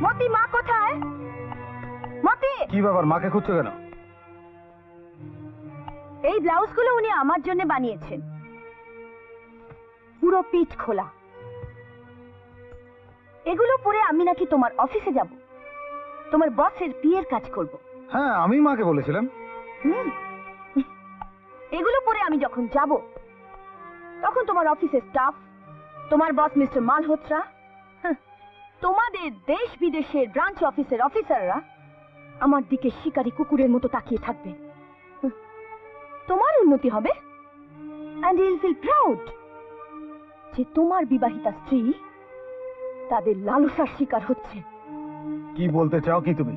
মতি, মা কোথায়? মতি, কি ব্যাপার, মাকে খুঁজছো কেন? এই ব্লাউজগুলো উনি আমার জন্য বানিয়েছেন, পুরো পিঠ খোলা। এগুলো পরে আমি নাকি তোমার অফিসে যাব, তোমার বসের বিয়ের কাজ করব। হ্যাঁ, আমি মাকে বলেছিলাম। এগুলো পরে আমি যখন যাব, তখন তোমার অফিসের স্টাফ, তোমার বস মিস্টার মালহোত্রা, তোমাদের দেশ বিদেশের ব্রাঞ্চ অফিসের অফিসাররা আমার দিকে শিকারী কুকুরের মতো তাকিয়ে থাকবে। তোমার উন্নতি হবে, and you'll feel proud যে তোমার বিবাহিতা স্ত্রী তাদের লালসার শিকার হচ্ছে। কি বলতে চাও কি তুমি?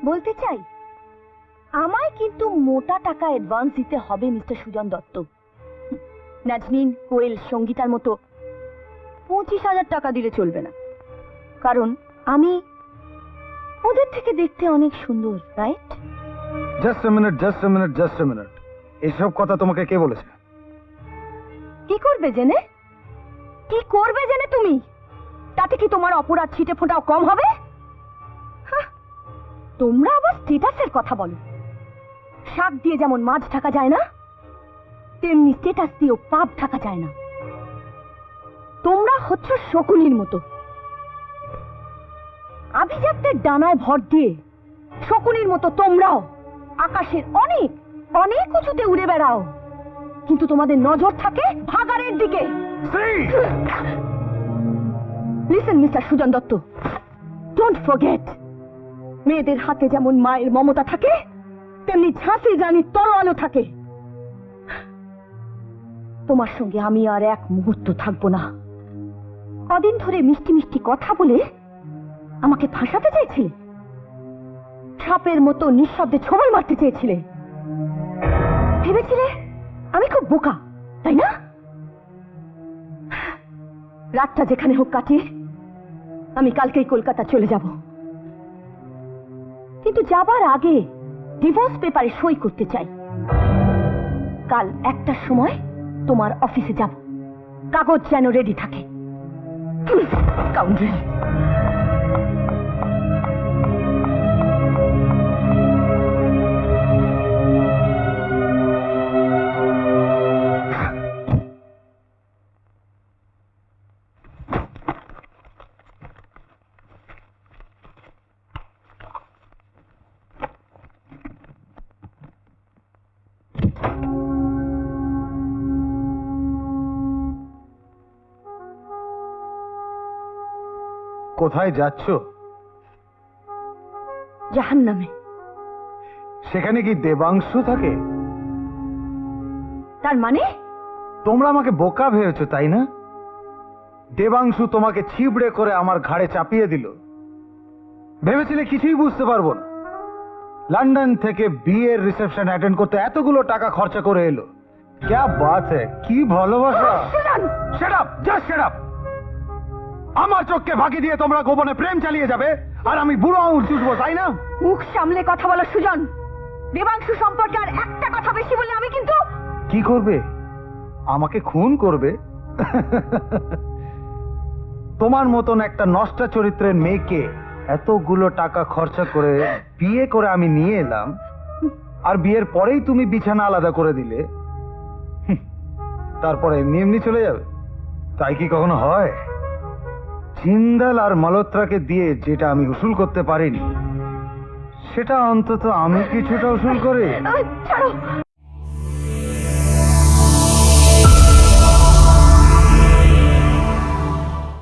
বলতে চাই, আমায় কিন্তু মোটা টাকা অ্যাডভান্স দিতে হবে মিস্টার সুজন দত্ত। নাজনীন, কোয়েল, সঙ্গীতার মতো 25,000 টাকা দিলে চলবে না, কারণ আমি ওদের থেকে দেখতে অনেক সুন্দর, right? Just a minute, just a minute, just a minute. এইসব কথা তোমাকে কে বলেছে? কি করবে জেনে? কি করবে জেনে তুমি? তাতে কি তোমার অপরাধ ছিটে ফোঁটাও কম হবে? তোমরা আবার স্ট্যাটাসের কথা বলো। শাক দিয়ে যেমন মাছ ঢাকা যায় না, তেমনি স্ট্যাটাস দিয়েও পাপ ঢাকা যায় না। তোমরা হচ্ছ শকুনির মতো, আভিজাত্যের ডানায় ভর দিয়ে শকুনির মতো তোমরাও আকাশের অনেক অনেক উঁচুতে উড়ে বেড়াও, কিন্তু তোমাদের নজর থাকে ভাগাড়ের দিকে। Listen mister Sujan Dutta, don't forget, মেয়েদের হাতে যেমন মায়ের মমতা থাকে, তেমনি ঝাঁসি রানীর তরোয়ালও থাকে। তোমার সঙ্গে আমি আর এক মুহূর্ত থাকবো না। কদিন ধরে মিষ্টি মিষ্টি কথা বলে আমাকে ফাঁসাতে চাইছিলে, সাপের মতো নিঃশব্দে ছবল মারতে চেয়েছিলে। ভেবেছিলে আমি খুব বোকা, তাই না? রাতটা যেখানে হোক কাটিয়ে আমি কালকেই কলকাতা চলে যাব, কিন্তু যাবার আগে ডিভোর্স পেপারে সই করতে চাই। কাল 1টার সময় তোমার অফিসে যাব, কাগজ যেন রেডি থাকে। কাউন্ডার! কোথায় যাচ্ছ? জাহান্নামে। সেখানে কি দেবাংশু থাকে? তার মানে? তোমরা আমাকে বোকা ভেবেছো, তাই না? দেবাংশু তোমাকে ছিবড়ে করে আমার ঘাড়ে চাপিয়ে দিল। ভেবেছিলে কিছুই বুঝতে পারবো না। লন্ডন থেকে বিয়ের রিসেপশন অ্যাটেন্ড করতে এতগুলো টাকা খরচা করে এলো। ক্যা বাত হ্যায়, কি ভালোবাসা! Shut up, just shut up. আমার চোখকে ফাঁকি দিয়ে তোমরা গোপনে প্রেম চালিয়ে যাবে, আর আমি বুড়ো আঙুর চুষবো, তাই না? মুখ সামলে কথা বলো সুজন। দেবাংশু সম্পর্কে আর একটা কথা বেশি বললে আমি কিন্তু... কি করবে? আমাকে খুন করবে? তোমার মতন একটা নষ্ট চরিত্রের মেয়েকে এতগুলো টাকা খরচা করে বিয়ে করে আমি নিয়ে এলাম, আর বিয়ের পরেই তুমি বিছানা আলাদা করে দিলে, তারপরে এমনি এমনি চলে যাবে? তাই কি কখনো হয়? জিন্দাল আর মালহোত্রাকে দিয়ে যেটা আমি উসুল করতে পারিনি, সেটা অন্তত আমি কিছুটা উসুল করে... ছাড়ো!